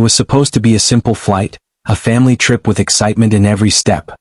was supposed to be a simple flight, a family trip with excitement in every step.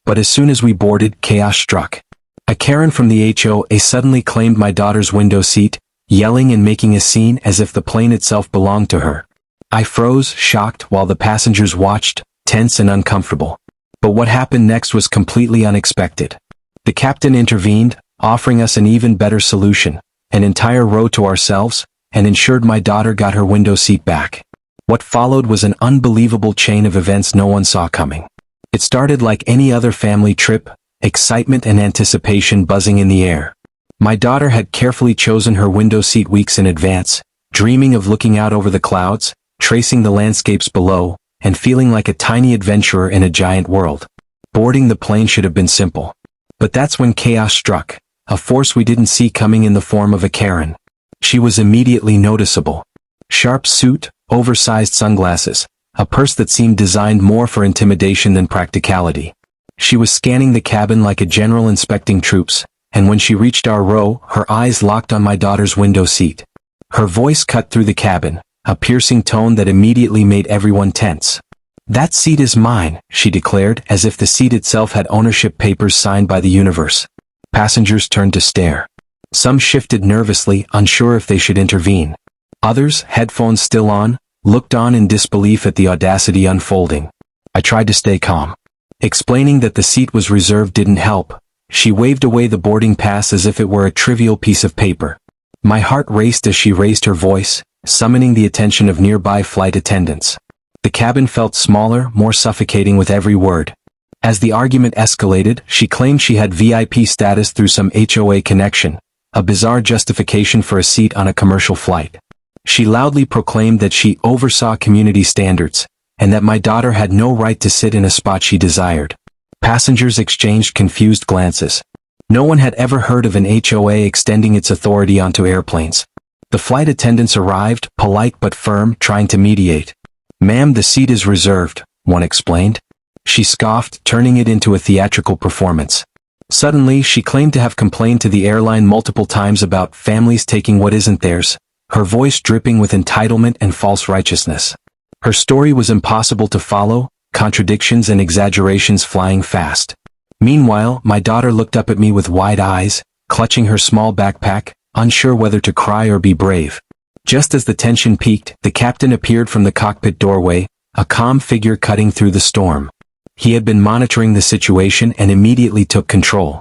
But as soon as we boarded, chaos struck. A Karen from the HOA suddenly claimed my daughter's window seat, yelling and making a scene as if the plane itself belonged to her. I froze, shocked, while the passengers watched, tense and uncomfortable. But what happened next was completely unexpected. The captain intervened, offering us an even better solution, an entire row to ourselves, and ensured my daughter got her window seat back. What followed was an unbelievable chain of events no one saw coming. It started like any other family trip, excitement and anticipation buzzing in the air. My daughter had carefully chosen her window seat weeks in advance, dreaming of looking out over the clouds, tracing the landscapes below, and feeling like a tiny adventurer in a giant world. Boarding the plane should have been simple. But that's when chaos struck, a force we didn't see coming in the form of a Karen. She was immediately noticeable. Sharp suit, oversized sunglasses, a purse that seemed designed more for intimidation than practicality. She was scanning the cabin like a general inspecting troops, and when she reached our row, her eyes locked on my daughter's window seat. Her voice cut through the cabin, a piercing tone that immediately made everyone tense. "That seat is mine," she declared, as if the seat itself had ownership papers signed by the universe. Passengers turned to stare. Some shifted nervously, unsure if they should intervene. Others, headphones still on, looked on in disbelief at the audacity unfolding. I tried to stay calm. Explaining that the seat was reserved didn't help. She waved away the boarding pass as if it were a trivial piece of paper. My heart raced as she raised her voice, summoning the attention of nearby flight attendants. The cabin felt smaller, more suffocating with every word. As the argument escalated, she claimed she had VIP status through some HOA connection, a bizarre justification for a seat on a commercial flight. She loudly proclaimed that she oversaw community standards, and that my daughter had no right to sit in a spot she desired. Passengers exchanged confused glances. No one had ever heard of an HOA extending its authority onto airplanes. The flight attendants arrived, polite but firm, trying to mediate. "Ma'am, the seat is reserved," one explained. She scoffed, turning it into a theatrical performance. Suddenly, she claimed to have complained to the airline multiple times about families taking what isn't theirs, her voice dripping with entitlement and false righteousness. Her story was impossible to follow, contradictions and exaggerations flying fast. Meanwhile, my daughter looked up at me with wide eyes, clutching her small backpack, unsure whether to cry or be brave. Just as the tension peaked, the captain appeared from the cockpit doorway, a calm figure cutting through the storm. He had been monitoring the situation and immediately took control.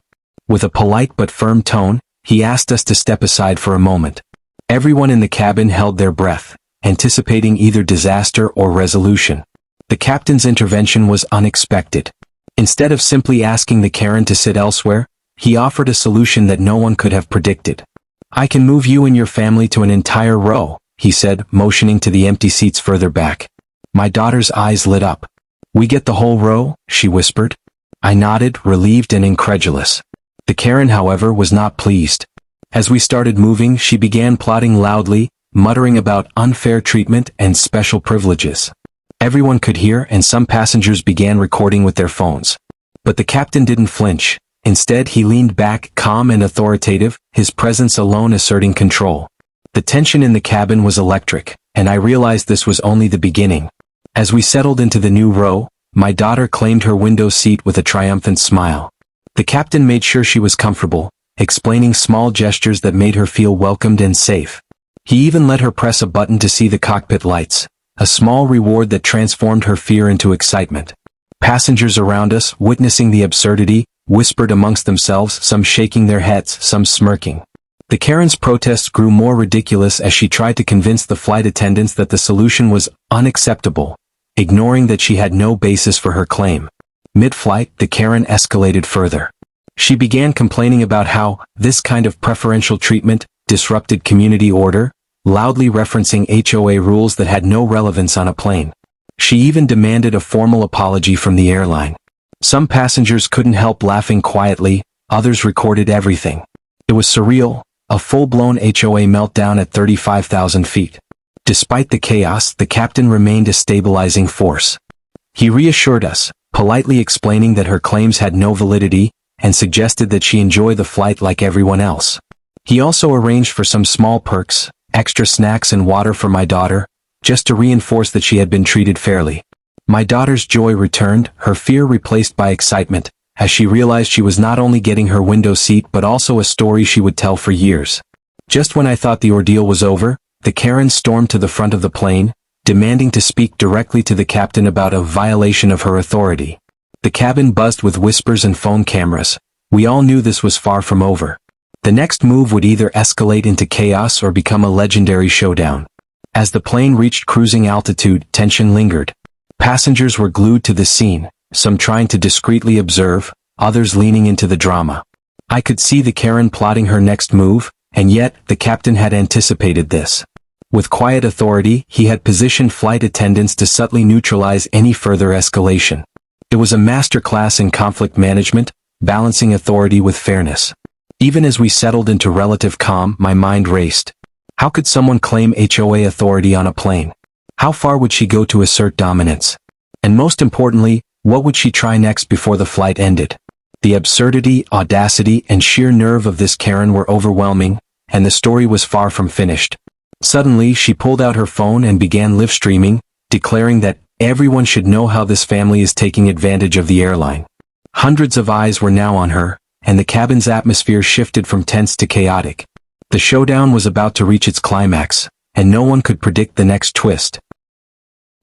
With a polite but firm tone, he asked us to step aside for a moment. Everyone in the cabin held their breath, anticipating either disaster or resolution. The captain's intervention was unexpected. Instead of simply asking the Karen to sit elsewhere, he offered a solution that no one could have predicted. "I can move you and your family to an entire row," he said, motioning to the empty seats further back. My daughter's eyes lit up. "We get the whole row?" she whispered. I nodded, relieved and incredulous. The Karen, however, was not pleased. As we started moving, she began plotting loudly, muttering about unfair treatment and special privileges. Everyone could hear, and some passengers began recording with their phones. But the captain didn't flinch. Instead, he leaned back, calm and authoritative, his presence alone asserting control. The tension in the cabin was electric, and I realized this was only the beginning. As we settled into the new row, my daughter claimed her window seat with a triumphant smile. The captain made sure she was comfortable, explaining small gestures that made her feel welcomed and safe. He even let her press a button to see the cockpit lights, a small reward that transformed her fear into excitement. Passengers around us, witnessing the absurdity, whispered amongst themselves, some shaking their heads, some smirking. The Karen's protests grew more ridiculous as she tried to convince the flight attendants that the solution was unacceptable, ignoring that she had no basis for her claim. Mid-flight, the Karen escalated further. She began complaining about how this kind of preferential treatment disrupted community order, loudly referencing HOA rules that had no relevance on a plane. She even demanded a formal apology from the airline. Some passengers couldn't help laughing quietly, others recorded everything. It was surreal, a full-blown HOA meltdown at 35,000 feet. Despite the chaos, the captain remained a stabilizing force. He reassured us, politely explaining that her claims had no validity, and suggested that she enjoy the flight like everyone else. He also arranged for some small perks, extra snacks and water for my daughter, just to reinforce that she had been treated fairly. My daughter's joy returned, her fear replaced by excitement, as she realized she was not only getting her window seat but also a story she would tell for years. Just when I thought the ordeal was over, the Karen stormed to the front of the plane, demanding to speak directly to the captain about a violation of her authority. The cabin buzzed with whispers and phone cameras. We all knew this was far from over. The next move would either escalate into chaos or become a legendary showdown. As the plane reached cruising altitude, tension lingered. Passengers were glued to the scene, some trying to discreetly observe, others leaning into the drama. I could see the Karen plotting her next move, and yet, the captain had anticipated this. With quiet authority, he had positioned flight attendants to subtly neutralize any further escalation. It was a masterclass in conflict management, balancing authority with fairness. Even as we settled into relative calm, my mind raced. How could someone claim HOA authority on a plane? How far would she go to assert dominance? And most importantly, what would she try next before the flight ended? The absurdity, audacity, and sheer nerve of this Karen were overwhelming, and the story was far from finished. Suddenly, she pulled out her phone and began live streaming, declaring that everyone should know how this family is taking advantage of the airline. Hundreds of eyes were now on her, and the cabin's atmosphere shifted from tense to chaotic. The showdown was about to reach its climax, and no one could predict the next twist.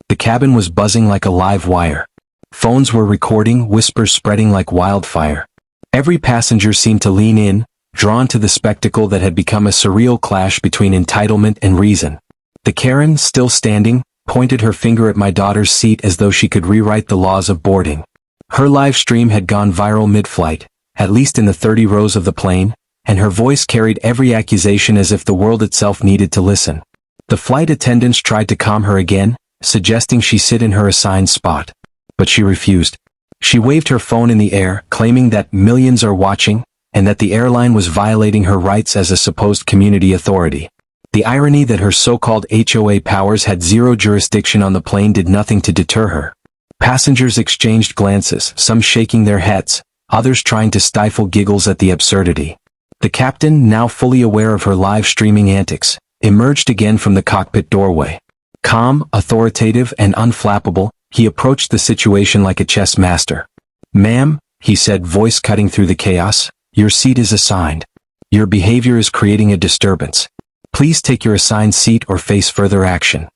The cabin was buzzing like a live wire. Phones were recording, whispers spreading like wildfire. Every passenger seemed to lean in, drawn to the spectacle that had become a surreal clash between entitlement and reason. The Karen, still standing, pointed her finger at my daughter's seat as though she could rewrite the laws of boarding. Her live stream had gone viral mid-flight, at least in the 30 rows of the plane, and her voice carried every accusation as if the world itself needed to listen. The flight attendants tried to calm her again, suggesting she sit in her assigned spot. But she refused. She waved her phone in the air, claiming that millions are watching, and that the airline was violating her rights as a supposed community authority. The irony that her so-called HOA powers had zero jurisdiction on the plane did nothing to deter her. Passengers exchanged glances, some shaking their heads, others trying to stifle giggles at the absurdity. The captain, now fully aware of her live streaming antics, emerged again from the cockpit doorway. Calm, authoritative, and unflappable, he approached the situation like a chess master. "Ma'am," he said, voice cutting through the chaos, "your seat is assigned. Your behavior is creating a disturbance. Please take your assigned seat or face further action."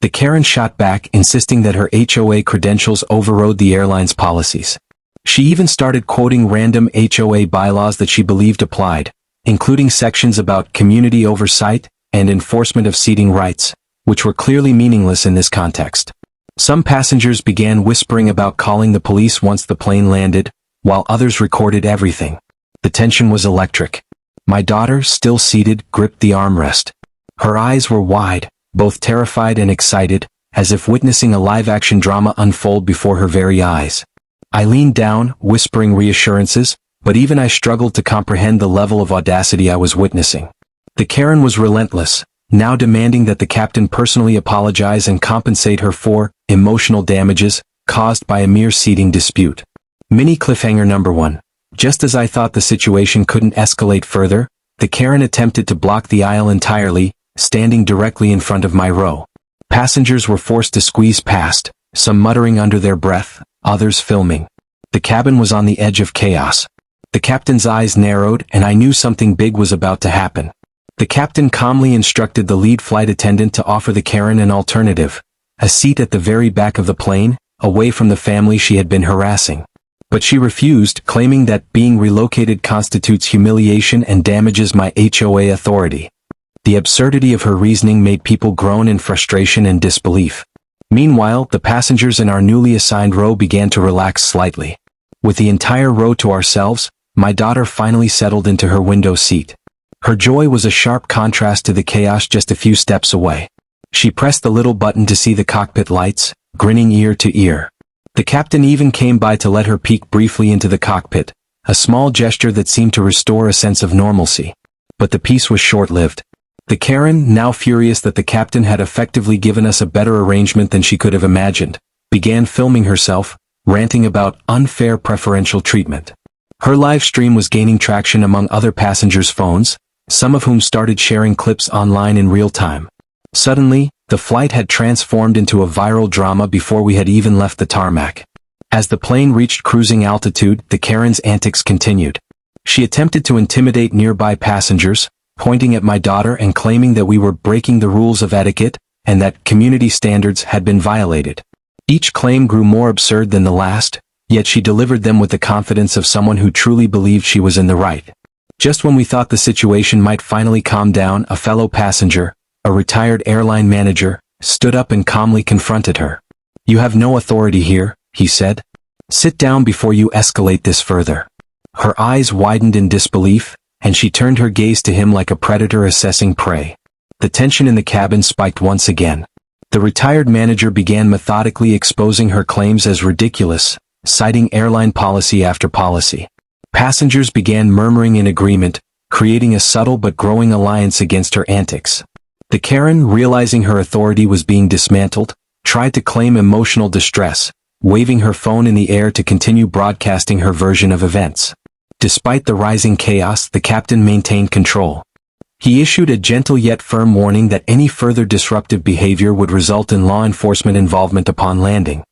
The Karen shot back, insisting that her HOA credentials overrode the airline's policies. She even started quoting random HOA bylaws that she believed applied, including sections about community oversight and enforcement of seating rights, which were clearly meaningless in this context. Some passengers began whispering about calling the police once the plane landed, while others recorded everything. The tension was electric. My daughter, still seated, gripped the armrest. Her eyes were wide, both terrified and excited, as if witnessing a live-action drama unfold before her very eyes. I leaned down, whispering reassurances, but even I struggled to comprehend the level of audacity I was witnessing. The Karen was relentless, now demanding that the captain personally apologize and compensate her for emotional damages caused by a mere seating dispute. Mini cliffhanger number 1. Just as I thought the situation couldn't escalate further, the Karen attempted to block the aisle entirely, standing directly in front of my row. Passengers were forced to squeeze past, some muttering under their breath, others filming. The cabin was on the edge of chaos. The captain's eyes narrowed, and I knew something big was about to happen. The captain calmly instructed the lead flight attendant to offer the Karen an alternative, a seat at the very back of the plane, away from the family she had been harassing. But she refused, claiming that being relocated constitutes humiliation and damages my HOA authority. The absurdity of her reasoning made people groan in frustration and disbelief. Meanwhile, the passengers in our newly assigned row began to relax slightly. With the entire row to ourselves, my daughter finally settled into her window seat. Her joy was a sharp contrast to the chaos just a few steps away. She pressed the little button to see the cockpit lights, grinning ear to ear. The captain even came by to let her peek briefly into the cockpit, a small gesture that seemed to restore a sense of normalcy. But the peace was short-lived. The Karen, now furious that the captain had effectively given us a better arrangement than she could have imagined, began filming herself, ranting about unfair preferential treatment. Her live stream was gaining traction among other passengers' phones, some of whom started sharing clips online in real time. Suddenly, The flight had transformed into a viral drama before we had even left the tarmac. As the plane reached cruising altitude, the Karen's antics continued. She attempted to intimidate nearby passengers, pointing at my daughter and claiming that we were breaking the rules of etiquette, and that community standards had been violated. Each claim grew more absurd than the last, yet she delivered them with the confidence of someone who truly believed she was in the right. Just when we thought the situation might finally calm down, a fellow passenger, a retired airline manager, stood up and calmly confronted her. "You have no authority here," he said. "Sit down before you escalate this further." Her eyes widened in disbelief, and she turned her gaze to him like a predator assessing prey. The tension in the cabin spiked once again. The retired manager began methodically exposing her claims as ridiculous, citing airline policy after policy. Passengers began murmuring in agreement, creating a subtle but growing alliance against her antics. The Karen, realizing her authority was being dismantled, tried to claim emotional distress, waving her phone in the air to continue broadcasting her version of events. Despite the rising chaos, the captain maintained control. He issued a gentle yet firm warning that any further disruptive behavior would result in law enforcement involvement upon landing.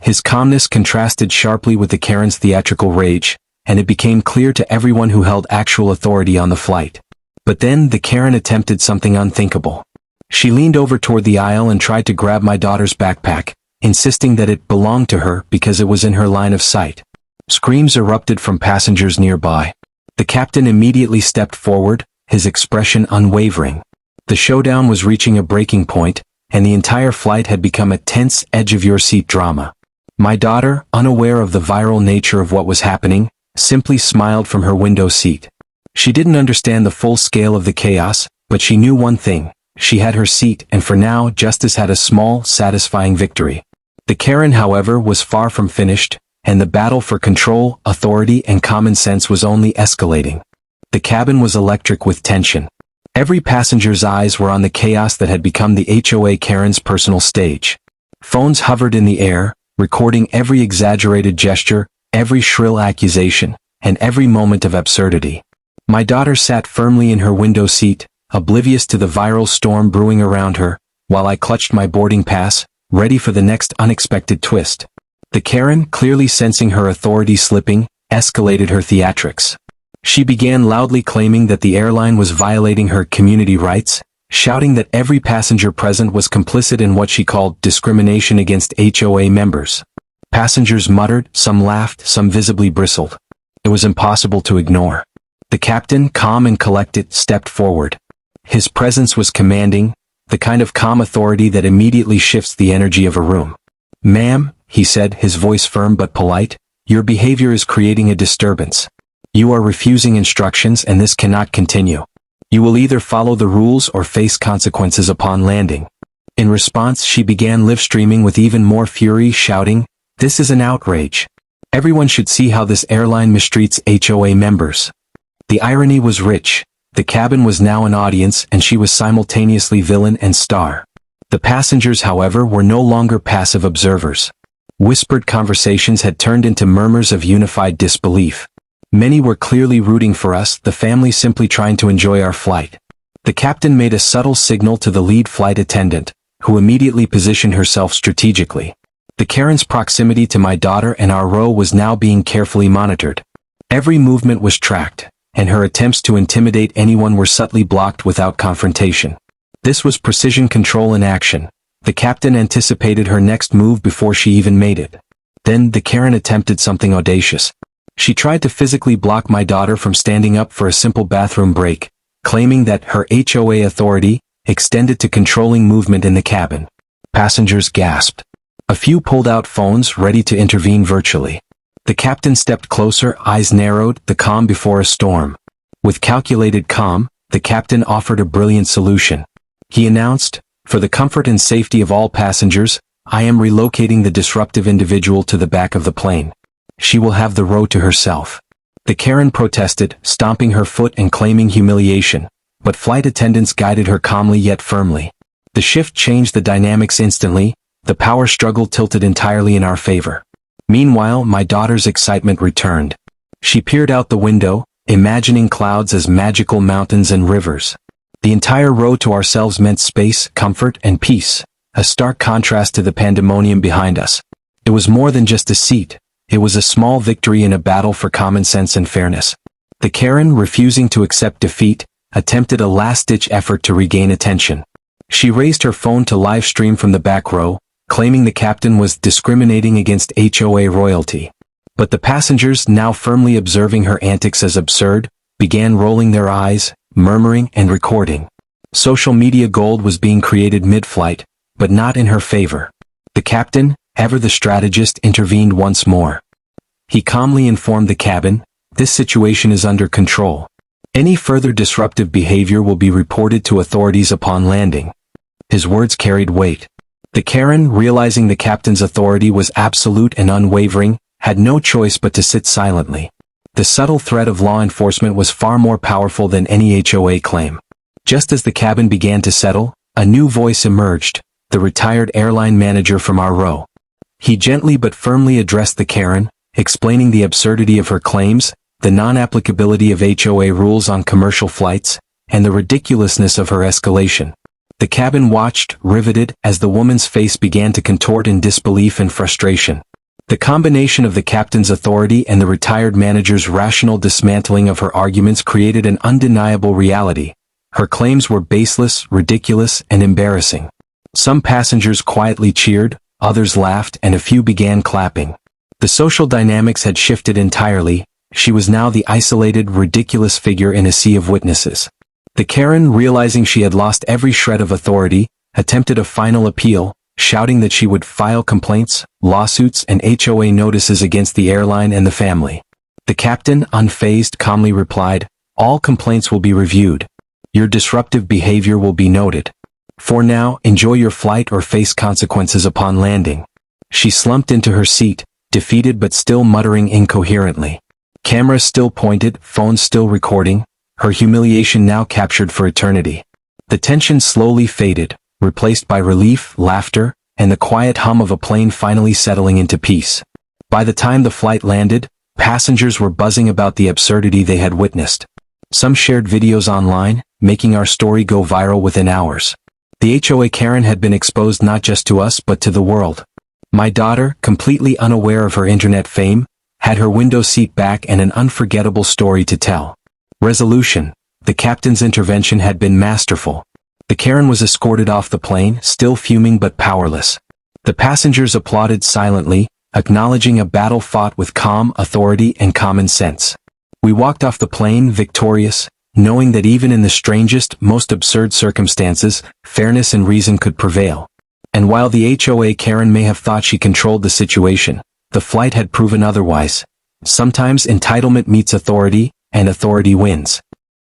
His calmness contrasted sharply with the Karen's theatrical rage, and it became clear to everyone who held actual authority on the flight. But then the Karen attempted something unthinkable. She leaned over toward the aisle and tried to grab my daughter's backpack, insisting that it belonged to her because it was in her line of sight. Screams erupted from passengers nearby. The captain immediately stepped forward, his expression unwavering. The showdown was reaching a breaking point, and the entire flight had become a tense, edge-of-your-seat drama. My daughter, unaware of the viral nature of what was happening, simply smiled from her window seat. She didn't understand the full scale of the chaos, but she knew one thing: she had her seat, and for now justice had a small, satisfying victory. The Karen, however, was far from finished, and the battle for control, authority, and common sense was only escalating. The cabin was electric with tension. Every passenger's eyes were on the chaos that had become the HOA Karen's personal stage. Phones hovered in the air, recording every exaggerated gesture, every shrill accusation, and every moment of absurdity. My daughter sat firmly in her window seat, oblivious to the viral storm brewing around her, while I clutched my boarding pass, ready for the next unexpected twist. The Karen, clearly sensing her authority slipping, escalated her theatrics. She began loudly claiming that the airline was violating her community rights, shouting that every passenger present was complicit in what she called discrimination against HOA members. Passengers muttered, some laughed, some visibly bristled. It was impossible to ignore. The captain, calm and collected, stepped forward. His presence was commanding, the kind of calm authority that immediately shifts the energy of a room. "Ma'am," he said, his voice firm but polite, "your behavior is creating a disturbance. You are refusing instructions, and this cannot continue. You will either follow the rules or face consequences upon landing." In response, she began live-streaming with even more fury, shouting, "This is an outrage. Everyone should see how this airline mistreats HOA members." The irony was rich. The cabin was now an audience, and she was simultaneously villain and star. The passengers, however, were no longer passive observers. Whispered conversations had turned into murmurs of unified disbelief. Many were clearly rooting for us, the family simply trying to enjoy our flight. The captain made a subtle signal to the lead flight attendant, who immediately positioned herself strategically. The Karen's proximity to my daughter and our row was now being carefully monitored. Every movement was tracked, and her attempts to intimidate anyone were subtly blocked without confrontation. This was precision control in action. The captain anticipated her next move before she even made it. Then the Karen attempted something audacious. She tried to physically block my daughter from standing up for a simple bathroom break, claiming that her HOA authority extended to controlling movement in the cabin. Passengers gasped. A few pulled out phones, ready to intervene virtually. The captain stepped closer, eyes narrowed, the calm before a storm. With calculated calm, the captain offered a brilliant solution. He announced, "For the comfort and safety of all passengers, I am relocating the disruptive individual to the back of the plane. She will have the row to herself." The Karen protested, stomping her foot and claiming humiliation, but flight attendants guided her calmly yet firmly. The shift changed the dynamics instantly. The power struggle tilted entirely in our favor. Meanwhile, my daughter's excitement returned. She peered out the window, imagining clouds as magical mountains and rivers. The entire row to ourselves meant space, comfort, and peace, a stark contrast to the pandemonium behind us. It was more than just a seat. It was a small victory in a battle for common sense and fairness. The Karen, refusing to accept defeat, attempted a last-ditch effort to regain attention. She raised her phone to live stream from the back row, claiming the captain was discriminating against HOA royalty. But the passengers, now firmly observing her antics as absurd, began rolling their eyes, murmuring and recording. Social media gold was being created mid-flight, but not in her favor. The captain, ever the strategist, intervened once more. He calmly informed the cabin, "This situation is under control. Any further disruptive behavior will be reported to authorities upon landing." His words carried weight. The Karen, realizing the captain's authority was absolute and unwavering, had no choice but to sit silently. The subtle threat of law enforcement was far more powerful than any HOA claim. Just as the cabin began to settle, a new voice emerged, the retired airline manager from our row. He gently but firmly addressed the Karen, explaining the absurdity of her claims, the non-applicability of HOA rules on commercial flights, and the ridiculousness of her escalation. The cabin watched, riveted, as the woman's face began to contort in disbelief and frustration. The combination of the captain's authority and the retired manager's rational dismantling of her arguments created an undeniable reality. Her claims were baseless, ridiculous, and embarrassing. Some passengers quietly cheered, others laughed, and a few began clapping. The social dynamics had shifted entirely. She was now the isolated, ridiculous figure in a sea of witnesses. The Karen, realizing she had lost every shred of authority, attempted a final appeal, shouting that she would file complaints, lawsuits, and HOA notices against the airline and the family. The captain, unfazed, calmly replied, "All complaints will be reviewed. Your disruptive behavior will be noted. For now, enjoy your flight or face consequences upon landing." She slumped into her seat, defeated but still muttering incoherently. Cameras still pointed, phones still recording, her humiliation now captured for eternity. The tension slowly faded, replaced by relief, laughter, and the quiet hum of a plane finally settling into peace. By the time the flight landed, passengers were buzzing about the absurdity they had witnessed. Some shared videos online, making our story go viral within hours. The HOA Karen had been exposed not just to us but to the world. My daughter, completely unaware of her internet fame, had her window seat back and an unforgettable story to tell. Resolution: the captain's intervention had been masterful. The Karen was escorted off the plane, still fuming but powerless. The passengers applauded silently, acknowledging a battle fought with calm, authority, and common sense. We walked off the plane victorious, knowing that even in the strangest, most absurd circumstances, fairness and reason could prevail. And while the HOA Karen may have thought she controlled the situation, the flight had proven otherwise. Sometimes entitlement meets authority, and authority wins.